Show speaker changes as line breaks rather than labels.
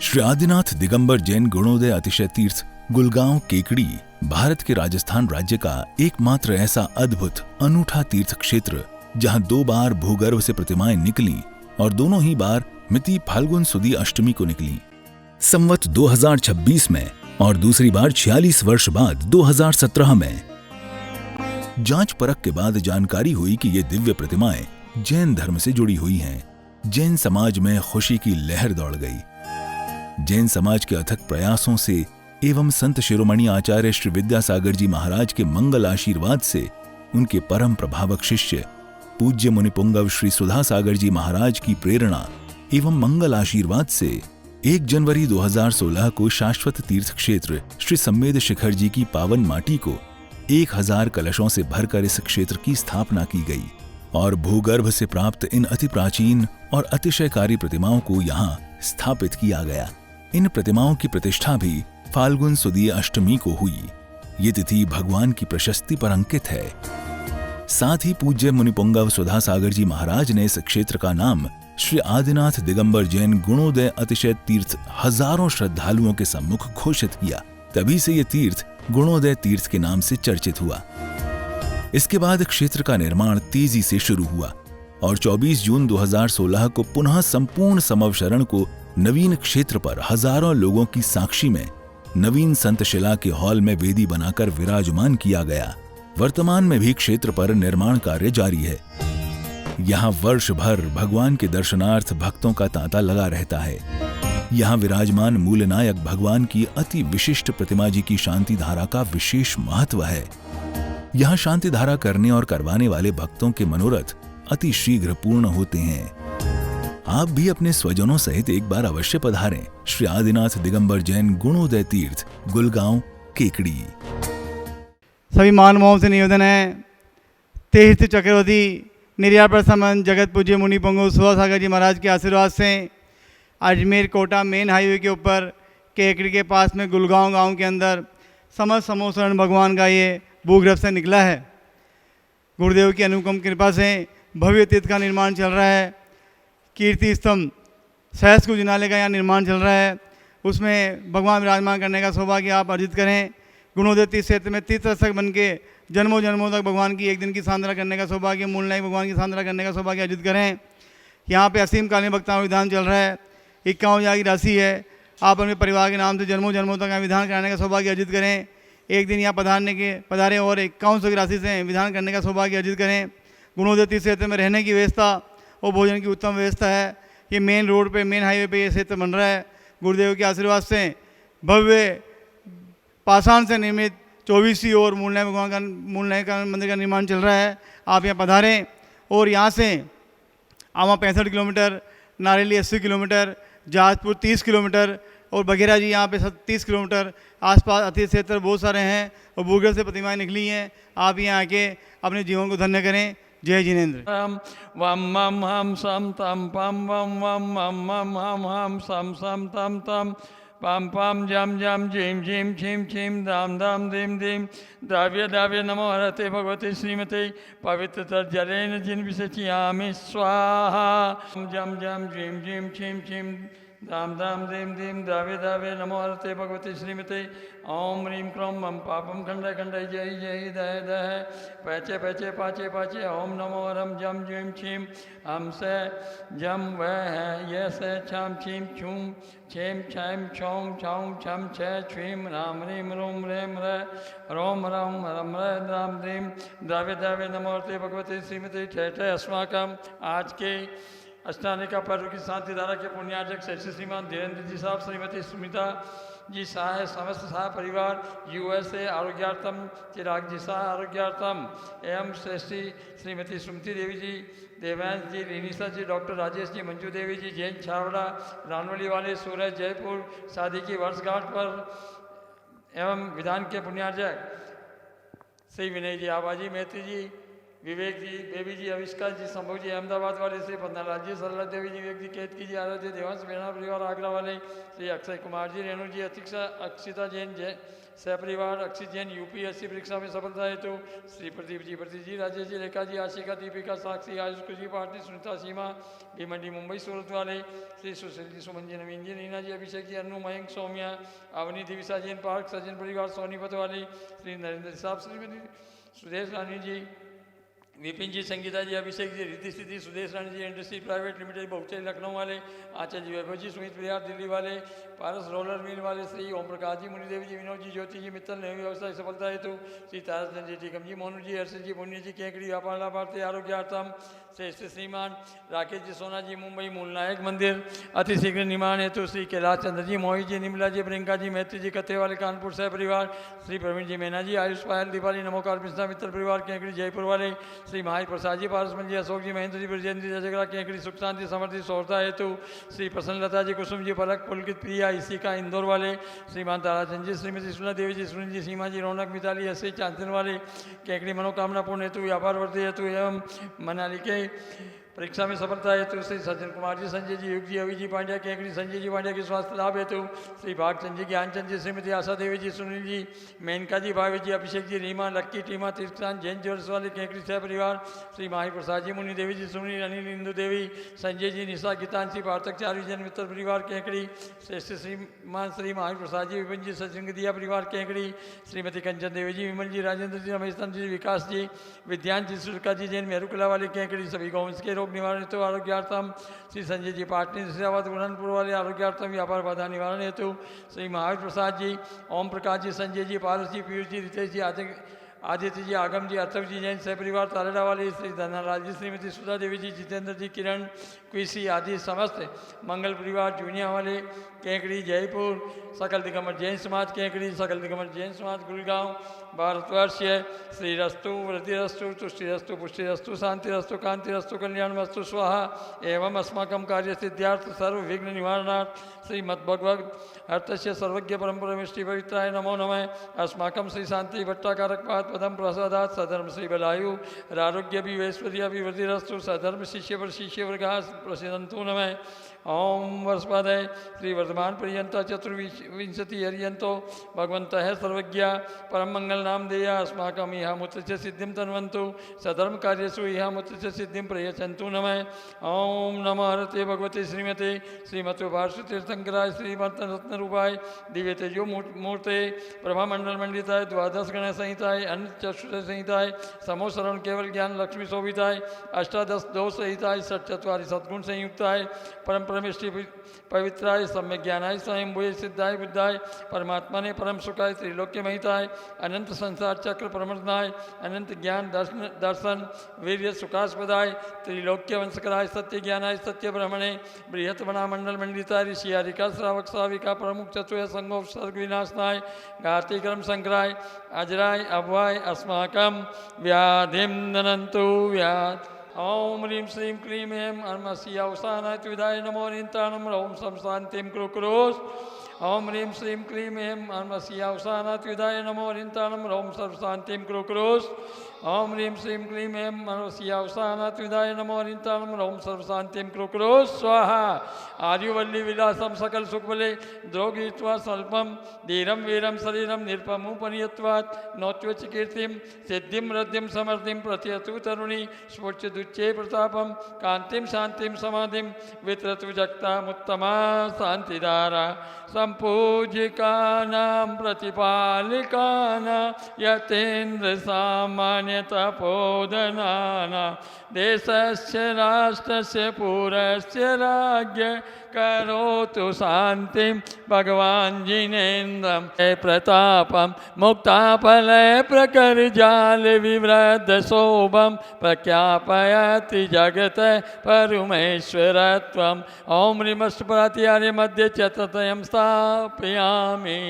श्री आदिनाथ दिगंबर जैन गुणोदय अतिशय तीर्थ गुलगांव केकड़ी भारत के राजस्थान राज्य का एकमात्र ऐसा अद्भुत अनूठा तीर्थ क्षेत्र जहां 2 बार भूगर्भ से प्रतिमाएं निकली और दोनों ही बार मिति फाल्गुन सुदी अष्टमी को निकली। संवत 2026 में और दूसरी बार 46 वर्ष बाद 2017 में। जांच परख के बाद जानकारी हुई कि ये दिव्य प्रतिमाएं जैन धर्म से जुड़ी हुई हैं। जैन समाज में खुशी की लहर दौड़ गई। जैन समाज के अथक प्रयासों से एवं संत शिरोमणि आचार्य श्री विद्यासागर जी महाराज के मंगल आशीर्वाद से उनके परम प्रभावक शिष्य पूज्य मुनिपुंगव श्री सुधा सागर जी महाराज की प्रेरणा एवं मंगल आशीर्वाद से 1 जनवरी 2016 को शाश्वत तीर्थ क्षेत्र श्री सम्मेद शिखर जी की पावन माटी को 1000 कलशों से भरकर इस क्षेत्र की स्थापना की गई और भूगर्भ से प्राप्त इन अति प्राचीन और अतिशयकारी प्रतिमाओं को यहाँ स्थापित किया गया। इन प्रतिमाओं की प्रतिष्ठा भी फाल्गुन सुदी अष्टमी को हुई। ये तिथि भगवान की प्रशस्ति पर अंकित है। साथ ही पूज्य मुनिपुंगव सुधा सागर जी महाराज ने इस क्षेत्र का नाम श्री आदिनाथ दिगंबर जैन गुणोदय अतिशय तीर्थ हजारों श्रद्धालुओं के सम्मुख घोषित किया। तभी से ये तीर्थ गुणोदय तीर्थ के नाम से चर्चित हुआ। इसके बाद क्षेत्र का निर्माण तेजी से शुरू हुआ और 24 जून 2016 को पुनः संपूर्ण समवशरण को नवीन क्षेत्र पर हजारों लोगों की साक्षी में नवीन संतशिला के हॉल में वेदी बनाकर विराजमान किया गया। वर्तमान में भी क्षेत्र पर निर्माण कार्य जारी है। यहाँ वर्ष भर भगवान के दर्शनार्थ भक्तों का तांता लगा रहता है। यहाँ विराजमान मूलनायक भगवान की अति विशिष्ट प्रतिमा जी की शांति धारा का विशेष महत्व है। यहाँ शांति धारा करने और करवाने वाले भक्तों के मनोरथ अति शीघ्र पूर्ण होते हैं। आप भी अपने स्वजनों सहित एक बार अवश्य पधारें श्री आदिनाथ दिगंबर जैन गुणोदय तीर्थ गुलगांव केकड़ी।
सभी मानवों से निवेदन है, तीर्थ चक्रवर्ती निर्यात प्रसमन जगत पूज्य मुनि पुंगव सुधा सागर जी महाराज के आशीर्वाद से अजमेर कोटा मेन हाईवे के ऊपर केकड़ी के पास में गुलगांव गांव के अंदर समस्त समोसरण भगवान का ये भूगर्भ से निकला है। गुरुदेव की अनुपम कृपा से भव्य तीर्थ का निर्माण चल रहा है। कीर्ति स्तंभ सहस्त्र जिनालय का यहाँ निर्माण चल रहा है। उसमें भगवान विराजमान करने का सौभाग्य आप अर्जित करें। गुणोदय तीर्थ क्षेत्र में तीर्थस्थक बन के जन्मों जन्मों तक भगवान की एक दिन की सांद्रा करने का सौभाग्य, मूलनायक भगवान की सांद्रा करने का सौभाग्य अर्जित करें। यहाँ पे असीम कालीन भक्ताओं विधान चल रहा है। 51,000 की राशि है। आप अपने परिवार के नाम से जन्मों जन्मों तक विधान कराने का सौभाग्य अर्जित करें। एक दिन यहाँ पधारें और 5100 की राशि से विधान करने का सौभाग्य अर्जित करें। गुणोदय तीर्थ क्षेत्र में रहने की व्यवस्था और भोजन की उत्तम व्यवस्था है। ये मेन रोड पे, मेन हाईवे पे ये क्षेत्र बन रहा है। गुरुदेव के आशीर्वाद से भव्य पाषाण से निर्मित 24 और मूलनायक का मंदिर का निर्माण चल रहा है। आप यहाँ पधारें और यहाँ से आवा 65 kilometre, Nareli 80 kilometre, Jahazpur 30 kilometre और बघेरा जी यहाँ पे 30 किलोमीटर आसपास अति क्षेत्र बहुत सारे हैं और भूगर्भ से प्रतिमाएं निकली हैं। आप यहाँ आके अपने जीवन को धन्य करें। जय जिनेन्द्र।
वम मम हम सम तम पम वम वम मम मम हम सम सम तम तम पम पम जम जम झीम झीम छीम छीम दाम दाम दीम दीम द्रव्य द्रव्य नमो हरते भगवते श्रीमते पवित्र तर्जलेन जिन विषयामि स्वाहा जम जम झीम झीम छीम छीम दाम दाम दीम दीम द्रव्य द्रव्य नमो हरते भगवते श्रीमते ओम ह्रीं क्रोम मम पापम खंडय खंडय जय जय दय दय पैचे पैचे पाचे पाचे ओम नमो हरम जम झीम छीम हम से जम वह है ये से छम छीम छूम छेम छैम छौम छौम छम छे छीम राम ह्रीम रोम रेम रे रोम रम रम रे राम ह्रीम द्रव्य द्रव्य नमो हरते भगवते श्रीमते ठे ठे अस्माकम आज के अष्टानिका पर्व की शांति धारा के पुण्यार्जक श्रीमान धीरेन्द्र जी साहब, श्रीमती सुमिता जी शाह, समस्त शाह परिवार, USA आरोग्यार्थम, चिराग जी शाह आरोग्यार्थम एवं श्रीमती सुमति देवी जी, देवांश जी, रिनीसा जी, डॉक्टर राजेश जी, मंजू देवी जी, जैन छावड़ा, रानवली वाले, सूरज, जयपुर शादी की वर्षगांठ पर एवं विधान के पुण्यार्जक श्री विनय जी, आबाजी मैत्री जी, विवेक जी, बेबी जी, आविष्कार जी, संभव जी अहमदाबाद वाले, श्री पन्नालाल जी, सरला देवी जी, विवेक जी, केतकी जी, आराध्य देवांश बेना परिवार आगरा वाले, श्री अक्षय कुमार जी, रेणु जी, अक्षिता जैन जय सह परिवार, अक्षित जैन यूपीएससी परीक्षा में सफलता हेतु, श्री प्रदीप जी, राजेश जी, रेखा जी, आशिका, दीपिका, साक्षी, आयुष जी, पार्टी, सुनीता, सीमा, भीमंडी मुंबई सूरत वाले, श्री सुशील जी, सुमन जी, नवीन जी, नीना जी, अभिषेक जी, अनु, मयंक, सौम्या, अवनी, दिविशा जैन पार्क, सज्जन परिवार, सोनीपत वाली, श्री नरेंद्र साहब, श्रीमती सुदेश रानी जी, विपिन जी, संगीता जी, अभिषेक जी, रिद्धि सिद्धि, सुदेश रानी जी, इंडस्ट्री प्राइवेट लिमिटेड बहुचरी लखनऊ वाले, आचार्य जी, वैभव जी, सुमित बिहार दिल्ली वाले, पारस रोलर मिल वाले, श्री ओम प्रकाश जी, मुनिदेवी जी, विनोद जी, ज्योति जी, मित्तल नई व्यवसाय सफलता हेतु, श्री तारचंद जी, टीकम जी, मोनू जी, हर्षित जी, पुण्य जी, केकड़ी व्यापार लाभार्थी आरोग्यार्थम, श्रेष्ठ श्रीमान राकेश जी, सोना जी, मुंबई मूलनायक मंदिर अति शीघ्र निर्माण हेतु, श्री कैलाश चंद्र जी, मोहित जी, निमला जी, प्रियंका जी, मैत्री जी, कत्ते वाले कानपुर सह परिवार, श्री प्रवीण जी, मैना जी, आयुष पायल, दीपाली, नमोकार मिश्रा मित्र परिवार, केकड़ी जयपुर वाले, श्री महाई प्रसाद जी, पारसमन जी, अशोक जी, महेंद्र जी, ब्रजेंद्र जी, जजगरा, केकड़ी, सुख शांति समृद्धि सौरता हेतु, श्री प्रसन्नलता जी, कुसुम जी, पलक, पुलकित प्रिया, इसी का इंदौर वाले, श्रीमान ताराचंद जी, श्रीमती सुना देवी जी, सुनील जी, सीमा जी, रौनक, मिताली, ऐसे चांदन वाले, केकड़ी, मनोकामना पूर्ण हेतु, व्यापार वर्ती हेतु एवं मनाली के परीक्षा में सफलता हेतु, श्री सज्जन कुमार जी, संजय जी, युग जी, अवि जी पांड्या, केकड़ी, संजय जी पांड्या के स्वास्थ्य लाभ हेतु, श्री भागचंद जी, ज्ञानचंद जी, श्रीमती आशा देवी जी, सुनील जी, मेनका जी, भावी जी, अभिषेक जी, रीमा, लक्की, टीमा, तीर्थान, जैन ज्वेल्स वाले, केकड़ी सह परिवार, श्री माही प्रसाद जी, मुनि देवी जी, सुनील, अनिल, इंदु देवी, संजय जी, निशा, गीतांशी, पार्थक, चारू जन मित्र परिवार, केकड़ी, श्रेष्ठ श्रीमान श्री माही प्रसाद जी, विपिन जी, सत्संग दिया परिवार, केकड़ी, श्रीमती कंचन देवी जी, विमल जी, राजेंद्र जी, रमेश जी, विकास जी, विद्यांश जी, सुरका जी, जैन मेहरुकला वाले, केकड़ी, सभी गौवंश के रोग निवारण हेतु आरोग्यार्थम, श्री संजय जी, पाटनी, श्रीरावत, गुणनपुर वाले, आरोग्यार्थम व्यापार बाधा निवारण हेतु, श्री महावीर प्रसाद जी, ओम प्रकाश जी, संजय जी, पारस जी, पीयूष जी, रितेश जी, आदित्य जी, आगम जी, अर्थव जी, जैन सह परिवार, तारेडा वाले, श्री धनालाल जी, श्रीमती सुधा देवी जी, जितेंद्र जी, किरण, क्विसी आदि समस्त मंगल परिवार, जूनिया वाले, केकड़ी, जयपुर, सकल दिगंबर जैन समाज, केकड़ी, सकल दिगंबर जैन समाज, गुड़गांव, भारतवर्ष, श्रीरस्तु, वृद्धिरस्तु, तुष्टिरस्तु, पुष्टिरस्तु, शांतिरस्तु, कांतिरस्तु, कल्याणमस्तु स्वाहा एवं अस्माकं कार्य सिद्ध्यार्थ सर्व विघ्न निवारणार्थ श्रीमद्भगवद अर्थस्य सर्वज्ञ परम परमेष्टि पवित्राय नमो नमः। अस्माकं श्री शांति भट्टाकारक पाद पदम प्रसादात सधर्म श्री बलायु आरोग्य विवेश्वर्य विवृद्धिरस्तु सधर्म शिष्य वर्गा प्रसिद्धंतु नमः। ओम वर्षपादय श्री वर्धमान पर्यंत चतुर्विंशति हरियंतो भगवंत है सर्वज्ञ परम मंगल नाम देया अस्माकम इहा मुत्र सिद्धिं तन्वन्तु सधर्म कार्यसु इहा मुत्र सिद्धिं प्रयच्छन्तु नमः। ओम नमः हरते भगवते श्रीमते श्रीमतो भारती तीर्थंकराय श्रीमत रत्न रूपाय दिव्य तेजो मूर्ते प्रभा मंडल मंडिताय द्वादश गण संहिताय अन्य चतुर्थ संहिताय समोसरण केवल ज्ञान लक्ष्मी शोभिताय अष्टादश दोष संहिताय षट्चत्वारि सद्गुण संयुक्ताय परम परमेष्टि पवित्राय सम्यक ज्ञानाय स्वयं भूय सिद्धाय बुद्धाय परमात्मा ने परम सुखाय त्रिलोक्य महिताय अनंत संसार चक्र प्रमर्दनाय अनंत ज्ञान दर्शन वीर्य सुखास्पदाय त्रिलोक्य वंशकराय सत्य ज्ञानाय सत्य ब्रह्मणे बृहत मना मंडल मंडिताय ऋषियारिका श्रावक श्राविका प्रमुख चतुय संगोप सर्ग विनाशनाय घाती क्रम संक्राय अजराय अभवाय अस्माकं व्याधिं ननन्तु व्याध। ओम ह्रीं श्रीं क्लीं ऐं अर्मस्यावसानाय त्विदाय नमो निन्ताणं ओम सं शान्तिं कुरुकुरोस्। ओम ह्रीं श्रीं क्लीं ऐं अर्मस्यावसानाय त्विदाय नमो निन्ताणं ओम सं शान्तिं कुरुकुरोस्। ओम ह्रीं श्रीं क्लीं ऐं अर्मस्यावसानाय त्विदाय नमो निन्ताणं ओम सं शान्तिं कुरुकुरोस् स्वाहा। आर्युवल्ली विलासं सकल सुखबले द्रोगीत्वा स्वल्पं धीरं वीरं शरीरं निरुपमुपनियत्वात् नौत्वच कीर्तिं सिद्धिं रद्धिं समर्थिं प्रत्यतु तरुणी स्फुर्च दुच्चे प्रतापं कांतिं शांतिं समाधिं वितरतु जगतामुत्तमा शांतिधारा संपूजिकानां प्रतिपालिकानां यतेन्द्र सामान्य तपोधनानां देशस्य राष्ट्रस्य पुरस्य राज्ञ करोतु शांतिं भगवान् जिनेन्द्रं प्रतापं मुक्ताफलय प्रकरजाल विवृद्ध शोभं प्रख्यापयति जगत परमेश्वरत्वम्। ओम ह्रीमस्तु प्रातिहार्य मध्ये चतुर्थयं स्थापयामि।